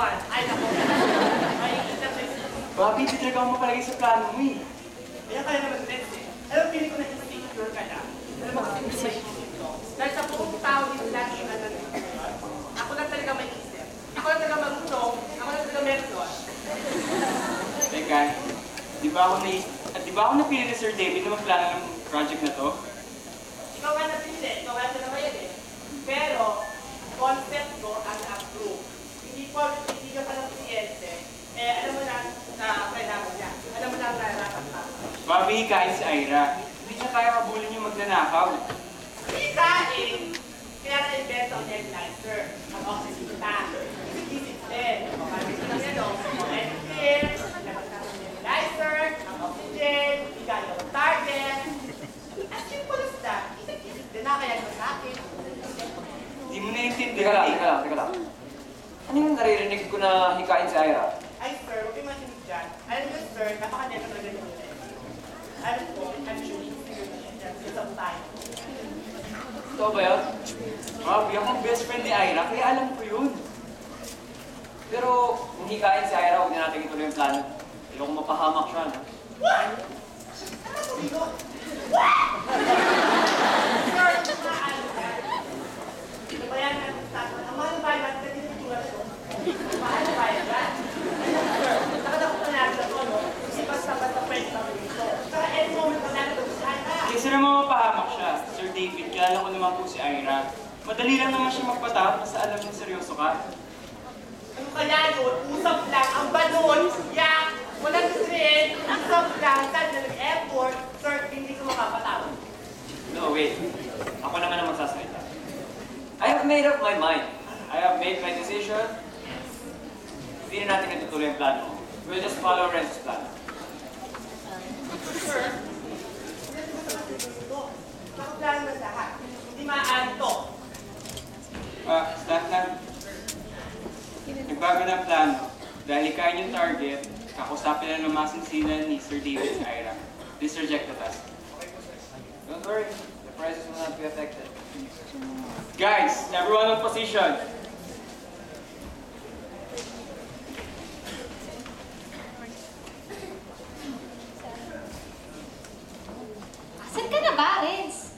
one. Ay, naku. May interest. Bobby, di talaga ako mapalagay sa plano mo eh. Kaya kaya naman din eh. Alam, piling ko na insecure ka na. Alam mo kasi may isip ko. Dahil sa buong tao dito lagi yung ano dito. Ako lang talaga may isip. Ako lang talaga marunong. Ako lang talaga meron. Teka, di ba ako napili ni Sir David na magplano ng project na to? Ikaw nga napili. Ikaw nga talaga yan eh. Pero, concept ko ang approve. Hindi ka pa ng kliyente. Eh, alam mo na kailangan niya. Alam mo na ang nararapat na. Bobby, kain si Ira. Hindi niya kaya kabulin yung magnanakaw. Hindi kain! Kaya na-invento ang nebulizer. Ang oxygen-ta. Isip-isip din. O, kami ko lang yan o. O, engine, nabagtas ang nebulizer, ang oxygen, bigay ang target. As simple as that. Isip-isip din na kaya naman sa akin. Hindi mo naiintindihan eh. Teka lang. Ano yung naririnig ko na hikain si Ira? Ay, sir, huwag kayo makinig dyan. Alam niyo, sir, napaka-neto talaga yung nila. Alam ko, I'm sure you figure na yan. Isang time. Totoo ba yun? Bobby, ako ang best friend ni Ira, kaya alam ko yun. Pero kung hikain si Ira, huwag na natin ituloy yung plano. Ayoko mapahamak siya, no? What? Ano ba yun? What? Sir, ito na ano yan. Ito ba yan natin sa akin? Ang mahal ba yan? Kasi yung tulad ko. Mahal ba yan? Sir, nakadako na natin ito, no? Hindi basta-basta pwede kami dito. Saka any moment na natin ito sa akin. Kasi naman mapahamak siya, Sir David, kilala ko naman po si Ira. Madali lang naman siya magpatakot basta alam niya seryoso ka. Ano kaya yun? Usap lang. Ang balon, yak, walang train, usap lang, saan na nag-effort, sir, hindi ko makapatawag. No, wait. Ako naman ang magsasalita. I have made up my mind. I have made my decision. Hindi na natin itutuloy yung plano. We'll just follow Renzo's plan. Sir, hindi ko sa ito. Nakaplano na lahat. Hindi maaari to. Start na. Nagbago ng plano. Dahil hikain yung target, kakusapin na ng masinsinan ni Sir David si Ira. Please reject the task. Don't worry. The prizes will not be affected. Guys, everyone in position. Asan ka na ba, Renz?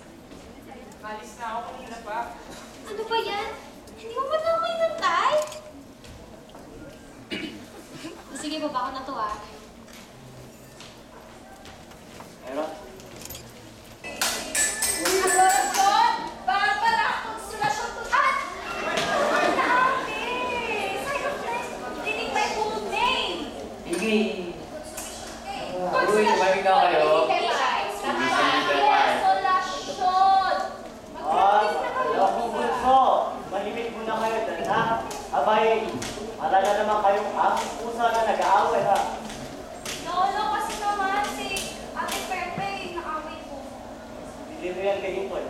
Alis na ako kanina pa. Ano ba yan? Hindi mo ba na ako inantay? Sige, baba ko na to ah. Ira? Corazon! Bakit pala akong sulasyon to? Ah! Grabe! Side of this, dinig my full name! Hindi. Uy, tumahimik na kayo. Akong bunso, mahimik muna kayo dyan, ha? Abay, alala naman kayong aming pusa na nag-aaway, ha? Lolo, kasi naman si Ate Pepe, naaway po. Hindi mo yan kay Ipon.